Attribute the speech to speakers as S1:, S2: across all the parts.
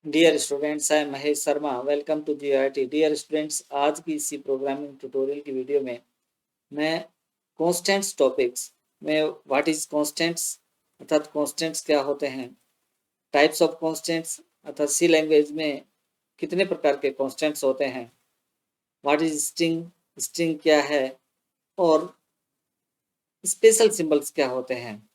S1: Dear students, I am Mahesh Sharma. Welcome to GIT। Dear students, आज की इसी प्रोग्रामिंग ट्यूटोरियल की वीडियो में मैं कॉन्स्टेंट्स टॉपिक्स में व्हाट इज कॉन्स्टेंट्स अर्थात कॉन्स्टेंट्स क्या होते हैं, टाइप्स ऑफ कॉन्स्टेंट्स अर्थात सी लैंग्वेज में कितने प्रकार के कॉन्स्टेंट्स होते हैं, व्हाट इज स्ट्रिंग, स्ट्रिंग क्या है और स्पेशल सिंबल्स क्या होते हैं,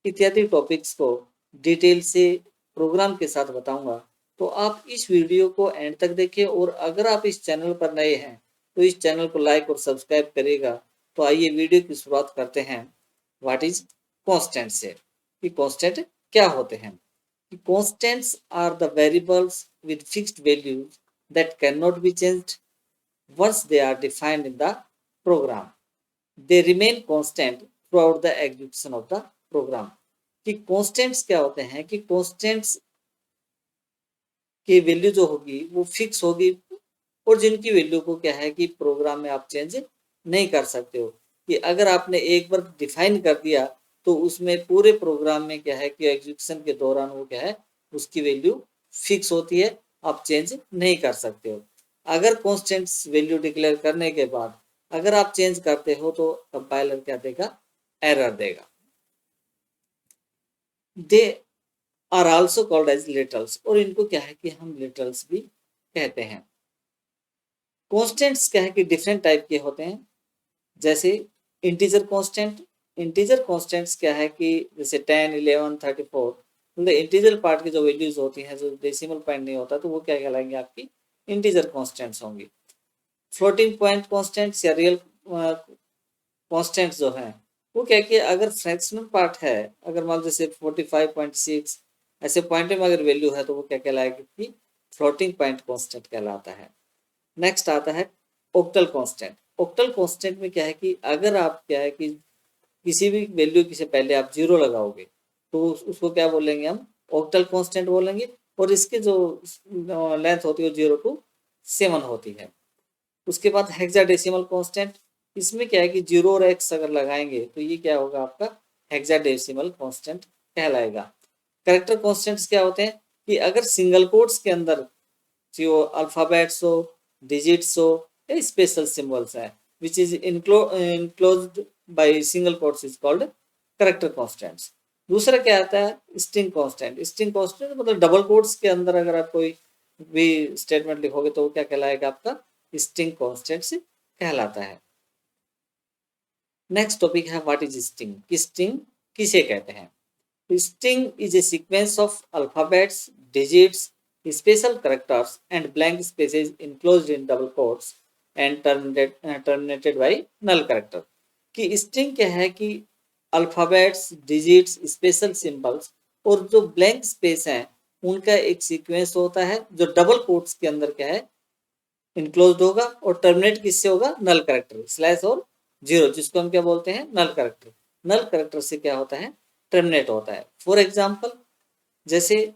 S1: इत्यादि टॉपिक्स को डिटेल से प्रोग्राम के साथ बताऊंगा। तो आप इस वीडियो को एंड तक देखिए और अगर आप इस चैनल पर नए हैं तो इस चैनल को लाइक और सब्सक्राइब करिएगा। तो आइए वीडियो की शुरुआत करते हैं व्हाट इज कांस्टेंट से, कि कांस्टेंट क्या होते हैं। Constants are the variables with fixed values that can not be changed once they are defined in the program. They remain constant throughout the execution of the program. कि constants क्या होते हैं, कि कॉन्स्टेंट्स की value जो होगी वो fix होगी और जिनकी वैल्यू को क्या है कि प्रोग्राम में आप चेंज नहीं कर सकते हो। कि अगर आपने एक बार डिफाइन कर दिया तो उसमें पूरे प्रोग्राम में क्या है कि एग्जीक्यूशन के दौरान वो क्या है उसकी वैल्यू फिक्स होती है, आप चेंज नहीं कर सकते हो। अगर कॉन्स्टेंट्स वैल्यू डिक्लेयर करने के बाद अगर आप चेंज करते हो तो कंपाइलर क्या देगा, एरर देगा। They are also called as literals, और इनको क्या है कि हम लिटरल्स भी कहते हैं। कॉन्स्टेंट्स क्या है कि डिफरेंट टाइप के होते हैं, जैसे इंटीजर कॉन्स्टेंट। इंटीजर कॉन्स्टेंट्स क्या है कि जैसे 10, 11, 34 मतलब इंटीजर पार्ट की जो वैल्यूज होती हैं, जो डेसिमल पॉइंट नहीं होता, तो वो क्या कहलाएंगे, आपकी इंटीजर कॉन्स्टेंट्स होंगी। फ्लोटिंग पॉइंट कॉन्स्टेंट्स या रियल कॉन्स्टेंट्स जो है वो क्या कि अगर फ्रैक्शनल पार्ट है, अगर मान लो जैसे 45.6 ऐसे पॉइंट में अगर वैल्यू है तो वो क्या कहलाएगी कि फ्लोटिंग पॉइंट कांस्टेंट कहलाता है। नेक्स्ट आता है ऑक्टल कांस्टेंट। ऑक्टल कांस्टेंट में क्या है कि अगर आप क्या है कि किसी भी वैल्यू की से पहले आप जीरो लगाओगे तो उसको क्या बोलेंगे, हम ऑक्टल कांस्टेंट बोलेंगे। और इसकी जो लेंथ होती है 0 to 7 होती है। उसके बाद हेक्साडेसिमल कांस्टेंट, इसमें क्या है कि 0 और x अगर लगाएंगे तो ये क्या होगा, आपका हेक्साडेसिमल कांस्टेंट कहलाएगा। कैरेक्टर कांस्टेंट्स क्या होते हैं कि अगर सिंगल कोट्स के अंदर जो अल्फाबेट्स हो, डिजिट्स हो या स्पेशल सिंबल्स है which is enclosed by single quotes is called character constants. दूसरा क्या आता है, स्ट्रिंग कांस्टेंट। स्ट्रिंग कांस्टेंट मतलब डबल कोट्स के अंदर अगर आप कोई भी स्टेटमेंट लिखोगे तो वो क्या कहलाएगा, आपका स्ट्रिंग कांस्टेंट्स कहलाता है। नेक्स्ट टॉपिक है व्हाट इज स्ट्रिंग, कि स्ट्रिंग किसे कहते हैं। String is a sequence of alphabets, digits, special characters and blank spaces enclosed in double quotes and terminated by null character। कि string क्या है कि अल्फाबेट्स, डिजिट्स, स्पेशल सिंबल्स और जो ब्लैंक स्पेस है उनका एक सीक्वेंस होता है जो डबल कोट्स के अंदर क्या है इनक्लोज्ड होगा, और टर्मिनेट किससे होगा, नल कैरेक्टर स्लैश और जीरो, जिसको हम क्या बोलते हैं, नल कैरेक्टर। नल कैरेक्टर से क्या होता है, टर्मिनेट होता है। फॉर एग्जाम्पल जैसे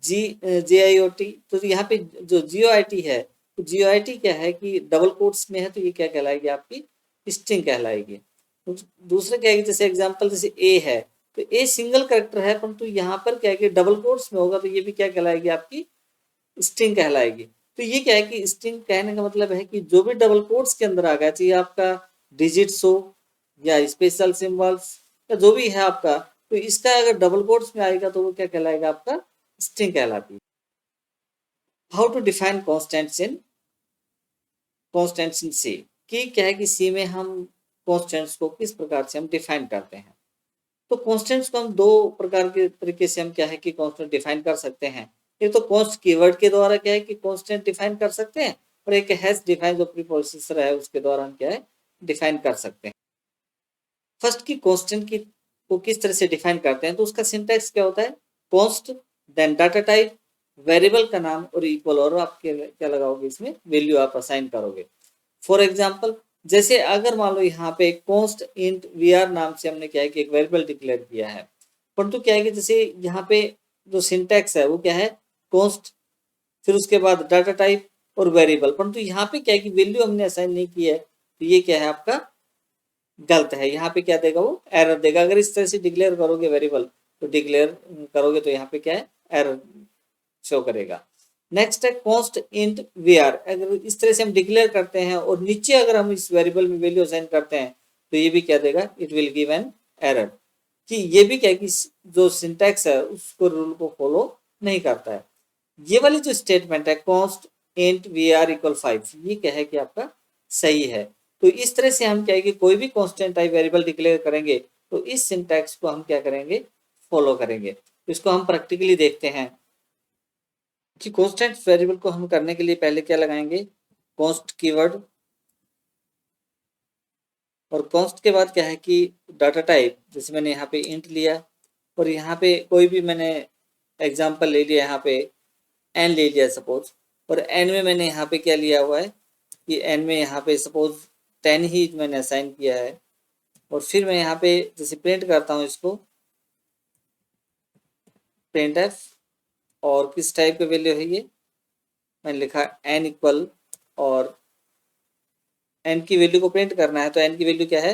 S1: JIOT, तो यहाँ पे जो GOIT है तो GOIT क्या है कि डबल कोट्स में है तो ये क्या कहलाएगी, आपकी स्ट्रिंग कहलाएगी। दूसरा क्या है, जैसे एग्जांपल जैसे A है तो A सिंगल कैरेक्टर है परंतु यहाँ पर क्या है कि डबल कोट्स में होगा तो ये भी क्या कहलाएगी, आपकी स्ट्रिंग कहलाएगी। तो ये क्या है कि स्ट्रिंग कहने का मतलब है कि जो भी डबल कोट्स के अंदर आ गया, चाहिए आपका डिजिट्स हो या स्पेशल सिंबल्स या जो भी है आपका, तो इसका अगर डबल कोट्स में आएगा तो वो क्या कहलाएगा, आपका स्ट्रिंग कहलाती है। हाउ टू डिफाइन कॉन्स्टेंट्स इन सी, कि क्या है कि सी में हम कॉन्स्टेंट्स को किस प्रकार से हम डिफाइन करते हैं। तो कॉन्स्टेंट्स को हम दो प्रकार के तरीके से हम क्या है कि कॉन्स्टेंट डिफाइन कर सकते हैं। एक तो कॉन्स्ट कीवर्ड के द्वारा क्या है कि कॉन्स्टेंट डिफाइन कर सकते हैं, और एक हैश डिफाइन जो प्रीपोजिशन है उसके द्वारा हम क्या है डिफाइन कर सकते हैं। फर्स्ट की कॉन्स्टेंट की को किस तरह से डिफाइन करते हैं, तो उसका सिंटैक्स क्या होता है, const then data type, variable का नाम और इक्वल, और आप क्या लगाओगे इसमें, वैल्यू आप असाइन करोगे। फॉर एग्जाम्पल जैसे अगर मान लो यहाँ पे कॉन्स्ट इंट वीआर नाम से हमने क्या है कि एक वेरिएबल डिक्लेयर किया है, परंतु क्या है कि जैसे यहाँ पे जो सिंटैक्स है वो क्या है, कॉन्स्ट फिर उसके बाद डाटा टाइप और वेरिएबल, परंतु यहाँ पे क्या है कि वैल्यू हमने असाइन नहीं की है, तो ये क्या है, आपका गलत है। यहाँ पे क्या देगा, वो एरर देगा। अगर इस तरह से डिक्लेयर करोगे वेरिएबल तो डिक्लेयर करोगे तो यहाँ पे क्या है, एरर शो करेगा। नेक्स्ट है कॉन्स्ट इंट वी आर। अगर इस तरह से हम डिक्लेयर करते हैं और नीचे अगर हम इस वेरिएबल में वैल्यू असाइन करते हैं तो ये भी क्या देगा, it will give an error. कि ये भी क्या है कि जो सिंटैक्स है उसको रूल को फॉलो नहीं करता है। ये वाली जो स्टेटमेंट है const int var equal 5, ये क्या है कि आपका सही है। तो इस तरह से हम क्या है कि कोई भी कांस्टेंट टाइप वेरिएबल डिक्लेयर करेंगे तो इस सिंटैक्स को हम क्या करेंगे, फॉलो करेंगे। इसको हम प्रैक्टिकली देखते हैं कि कांस्टेंट वेरिएबल को हम करने के लिए पहले क्या लगाएंगे, कॉन्स्ट कीवर्ड, और कॉन्स्ट के बाद क्या है कि डाटा टाइप, जैसे मैंने यहाँ पे इंट लिया और यहाँ पे कोई भी मैंने एग्जांपल ले लिया, यहाँ पे एन ले लिया सपोज, और एन में मैंने यहाँ पे क्या लिया हुआ है कि एन में यहाँ पे सपोज 10 ही मैंने असाइन किया है। और फिर मैं यहाँ पे जैसे प्रिंट करता हूँ इसको, प्रिंट एफ, और किस टाइप का वैल्यू है ये, मैंने लिखा एन इक्वल, और एन की वैल्यू को प्रिंट करना है तो एन की वैल्यू क्या है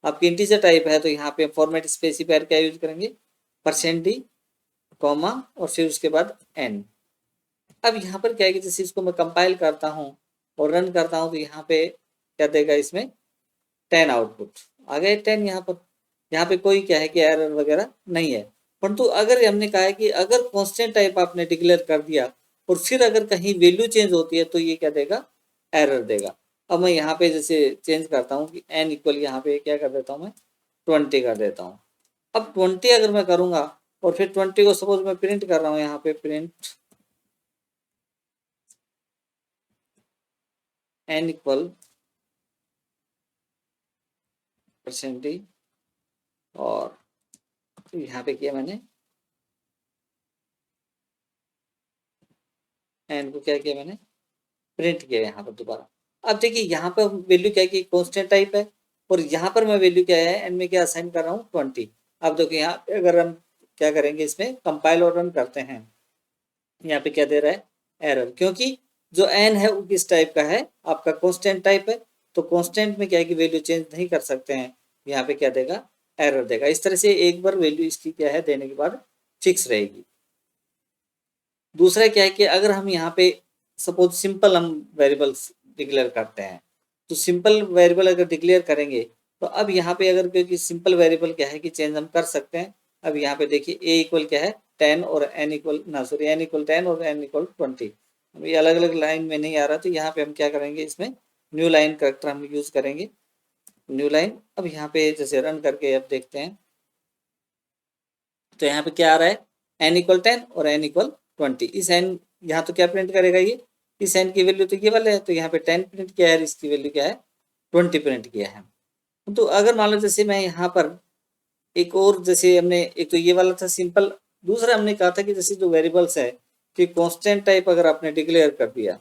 S1: आपकी इंटीजर टाइप है, तो यहाँ पे फॉर्मेट स्पेसिफायर क्या यूज करेंगे, %d, कॉमा, और फिर उसके बाद एन। अब यहाँ पर क्या है कि जैसे इसको मैं कंपाइल करता हूँ और रन करता हूँ तो यहाँ पे क्या देगा, इसमें 10 आउटपुट आ गए 10 यहाँ पर। यहाँ पे कोई क्या है कि एरर वगैरह नहीं है। परंतु अगर हमने कहा है कि अगर कांस्टेंट टाइप आपने डिक्लेयर कर दिया और फिर अगर कहीं वैल्यू चेंज होती है तो ये क्या देगा, एरर देगा। अब मैं यहाँ पे जैसे चेंज करता हूँ कि एन इक्वल यहाँ पे क्या कर देता हूँ मैं 20 कर देता हूँ। अब 20 अगर मैं करूँगा और फिर 20 को सपोज मैं प्रिंट कर रहा हूँ, यहाँ पे प्रिंट एन इक्वल %d, और यहाँ पे किया मैंने एन को क्या किया मैंने प्रिंट किया यहाँ पर दोबारा। अब देखिए यहाँ पर वैल्यू क्या है कि कांस्टेंट टाइप है और यहाँ पर मैं वैल्यू क्या है एन में क्या असाइन कर रहा हूँ 20। अब देखिए यहाँ पे अगर हम क्या करेंगे, इसमें कंपाइल और रन करते हैं, यहाँ पे क्या दे रहा है एरर, क्योंकि जो एन है वो किस टाइप का है आपका कांस्टेंट टाइप है। तो कांस्टेंट में क्या है कि वैल्यू चेंज नहीं कर सकते हैं, यहाँ पे क्या देगा, एरर देगा। इस तरह से एक बार वैल्यू इसकी क्या है देने के बाद फिक्स रहेगी। दूसरा क्या है कि अगर हम यहाँ पे सपोज सिंपल हम वेरिएबल्स डिक्लेयर करते हैं, तो सिंपल वेरिएबल अगर डिक्लेयर करेंगे तो अब यहाँ पे अगर, क्योंकि सिंपल वेरिएबल क्या है कि चेंज हम कर सकते हैं। अब यहाँ पे देखिए ए इक्वल क्या है 10 और एन इक्वल ना सॉरी एन इक्वल 10 और एन इक्वल 20। अब ये अलग अलग लाइन में नहीं आ रहा, तो यहाँ पे हम क्या करेंगे, इसमें न्यू लाइन करेक्टर हम यूज करेंगे, न्यू लाइन। अब यहाँ पे जैसे रन करके अब देखते हैं तो यहाँ पे क्या आ रहा है, एन इक्वल 10 और एन इक्वल 20। इस एन यहाँ तो क्या प्रिंट करेगा ये, इस एन की वैल्यू तो ये वाले है, तो यहाँ पे 10 प्रिंट किया है, इसकी वैल्यू क्या है 20 प्रिंट किया है। तो अगर मान लो जैसे मैं यहाँ पर एक और, जैसे हमने एक तो ये वाला था सिंपल, दूसरा हमने कहा था कि जैसे जो वेरिएबल्स है कि कांस्टेंट टाइप अगर आपने डिक्लेयर कर दिया,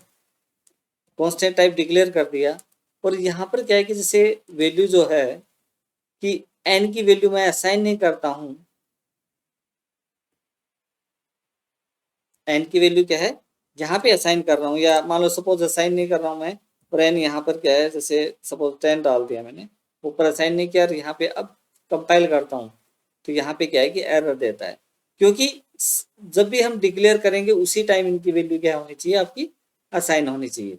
S1: कांस्टेंट टाइप डिक्लेयर कर दिया, और यहाँ पर क्या है कि जैसे वैल्यू जो है कि एन की वैल्यू मैं असाइन नहीं करता हूँ, एन की वैल्यू क्या है यहाँ पे असाइन कर रहा हूँ, या मान लो सपोज असाइन नहीं कर रहा हूँ मैं, और एन यहाँ पर क्या है जैसे सपोज 10 डाल दिया मैंने, ऊपर असाइन नहीं किया, और यहाँ पे अब कंपाइल करता हूँ तो यहाँ पे क्या है कि एरर देता है, क्योंकि जब भी हम डिक्लेयर करेंगे उसी टाइम इनकी वैल्यू क्या होनी चाहिए, आपकी असाइन होनी चाहिए।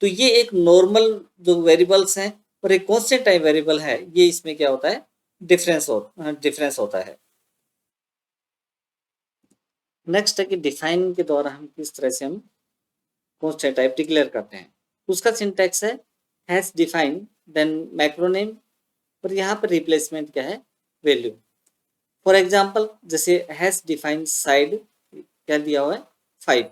S1: तो ये एक नॉर्मल जो वेरिएबल्स हैं और एक कॉन्स्टेंट टाइप वेरिएबल है, ये इसमें क्या होता है, डिफरेंस होता है। नेक्स्ट है कि डिफाइन के द्वारा हम किस तरह से हम कांस्टेंट टाइप डिक्लेयर करते हैं। उसका सिंटैक्स है हैश डिफाइन देन मैक्रोनेम, और यहाँ पर रिप्लेसमेंट क्या है, वैल्यू। फॉर एग्जांपल जैसे हैश डिफाइन साइड क्या दिया हुआ है 5।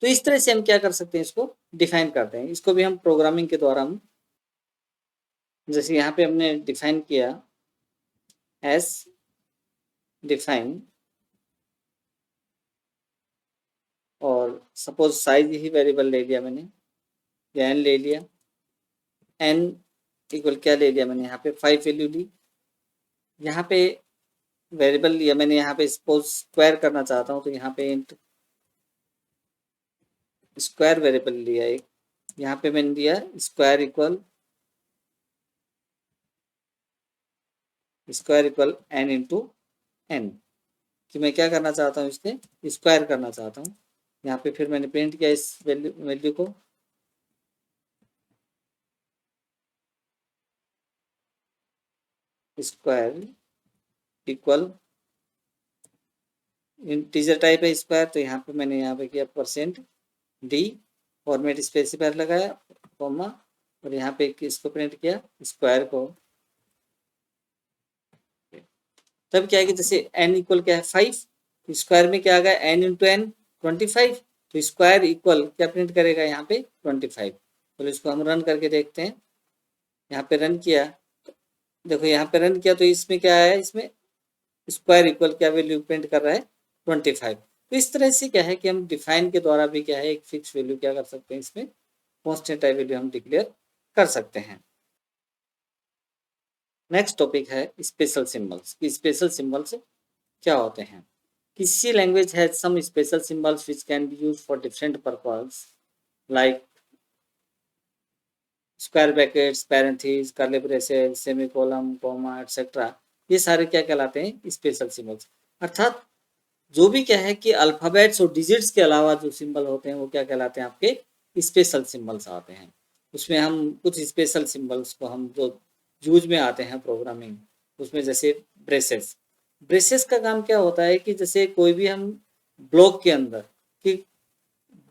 S1: तो इस तरह से हम क्या कर सकते हैं, इसको डिफाइन करते हैं। इसको भी हम प्रोग्रामिंग के द्वारा हम, जैसे यहाँ पे हमने डिफाइन किया हैश डिफाइन, और सपोज साइज ही वेरिएबल ले लिया मैंने, या एन ले लिया, एन इक्वल क्या ले लिया मैंने यहाँ पे 5 वैल्यू ली। यहाँ पे वेरिएबल लिया मैंने, यहाँ पे सपोज स्क्वायर करना चाहता हूँ तो यहाँ पे इंट स्क्वायर वेरिएबल लिया एक, यहाँ पे मैंने दिया square equal N into N, कि मैं क्या करना चाहता हूँ, इसके स्क्वायर करना चाहता हूँ। यहाँ पे फिर मैंने प्रिंट किया इस वैल्यू को, स्क्वायर इक्वल इंटीजर टाइप है स्क्वायर, तो यहाँ पे मैंने यहाँ पे किया %d, फॉर्मेट स्पेसिफायर लगाया, कॉमा, और यहाँ पे इसको प्रिंट किया स्क्वायर को। तब क्या है कि जैसे n इक्वल क्या है 5, तो स्क्वायर में क्या आ गया n इंटू एन 25, तो स्क्वायर इक्वल क्या प्रिंट करेगा यहाँ पे 25। तो इसको हम रन करके देखते हैं। यहाँ पे रन किया, देखो यहाँ पे रन किया तो इसमें क्या है, इसमें स्क्वायर इक्वल क्या वैल्यू प्रिंट कर रहा है 25। तो इस तरह से क्या है कि हम डिफाइन के द्वारा भी क्या है एक फिक्स वैल्यू क्या कर सकते हैं, इसमें कॉन्स्टेंट टाइप वैल्यू हम डिक्लेयर कर सकते हैं। नेक्स्ट टॉपिक है स्पेशल सिंबल्स। स्पेशल सिंबल्स क्या होते हैं? किसी language has some special symbols which can be used for different purpose, like square brackets, parenthesis, curly braces, semicolon, comma etcetera. ये सारे क्या कहलाते हैं? Special symbols. अर्थात जो भी क्या है कि अल्फाबेट्स और डिजिट्स के अलावा जो सिंबल होते हैं वो क्या कहलाते हैं? आपके स्पेशल सिंबल्स आते हैं। उसमें हम कुछ स्पेशल सिंबल्स को हम जो यूज में आते हैं प्रोग्रामिंग, उसमें जैसे ब्रेसेस। ब्रेसेस का काम क्या होता है कि जैसे कोई भी हम ब्लॉक के अंदर कि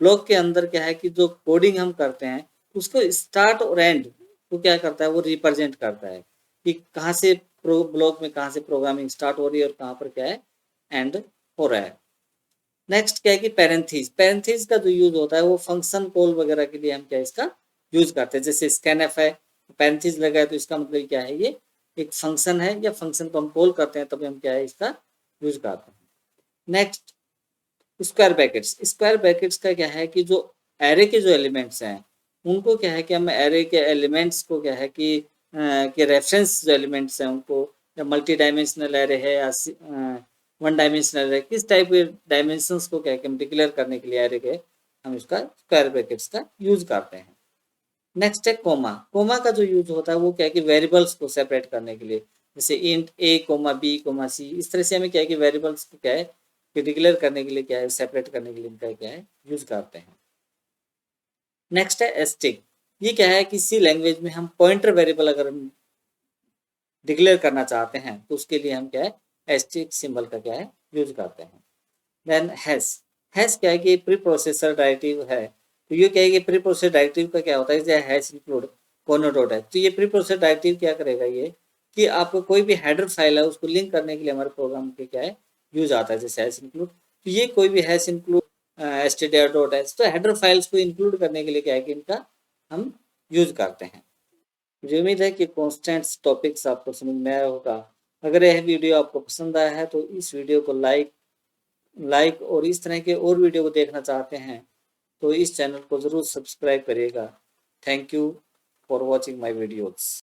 S1: ब्लॉक के अंदर क्या है कि जो कोडिंग हम करते हैं उसको स्टार्ट और एंड को क्या करता है, वो रिप्रेजेंट करता है कि कहाँ से ब्लॉक में कहाँ से प्रोग्रामिंग स्टार्ट हो रही है और कहाँ पर क्या है एंड हो रहा है। नेक्स्ट क्या है कि पैरेंथेसिस। पैरेंथेसिस का जो यूज होता है वो फंक्शन कॉल वगैरह के लिए हम क्या इसका यूज करते हैं। जैसे स्कैनएफ है, पैरेंथेसिस लगा है तो इसका मतलब क्या है, ये एक फंक्शन है या फंक्शन को हम कॉल करते हैं तभी हम क्या है इसका यूज करते हैं। Next square brackets. Square brackets का क्या है कि जो एरे के जो एलिमेंट्स हैं उनको क्या है कि हम एरे के एलिमेंट्स को क्या है कि रेफरेंस जो एलिमेंट्स हैं उनको, या मल्टी डायमेंशनल एरे है या वन डायमेंशनल एरे, किस टाइप के डायमेंशंस को क्या है कि हम डिक्लेयर करने के लिए एरे के हम इसका स्क्वायर ब्रैकेट्स का यूज करते हैं। नेक्स्ट है कोमा। कोमा का जो यूज होता है वो क्या है कि वेरिएबल्स को सेपरेट करने के लिए, जैसे इंट ए कोमा बी कोमा सी, इस तरह से हमें क्या है कि वेरिएबल्स को क्या है कि डिक्लेयर करने के लिए क्या है, सेपरेट करने के लिए इनका क्या है यूज करते हैं। नेक्स्ट है एस्टिक। ये क्या है, किसी लैंग्वेज में हम पॉइंटर वेरिएबल अगर हम डिक्लेयर करना चाहते हैं तो उसके लिए हम क्या है एस्टिक सिंबल का क्या है यूज करते हैं। Then hash. हैश क्या है कि प्री प्रोसेसर डायरेक्टिव है, तो ये क्या है कि प्री प्रोसेसर डायरेक्टिव का क्या होता है, जैसे हैश इंक्लूड कोनोडोट है, तो ये प्री प्रोसेसर डायरेक्टिव क्या करेगा, ये कि आपको कोई भी हेडर फाइल है उसको लिंक करने के लिए हमारे प्रोग्राम के क्या है यूज आता है, जैसे हैश इंक्लूड। तो ये कोई भी हैश इंक्लूड stdio.h, तो हेडर फाइल्स को इंक्लूड करने के लिए क्या है कि इनका हम यूज करते हैं। मुझे उम्मीद है कि कॉन्स्टेंट्स टॉपिक्स आपको समझ में आया होगा। अगर यह वीडियो आपको पसंद आया है तो इस वीडियो को लाइक और इस तरह के और वीडियो को देखना चाहते हैं तो इस चैनल को ज़रूर सब्सक्राइब करिएगा। Thank you for watching my videos.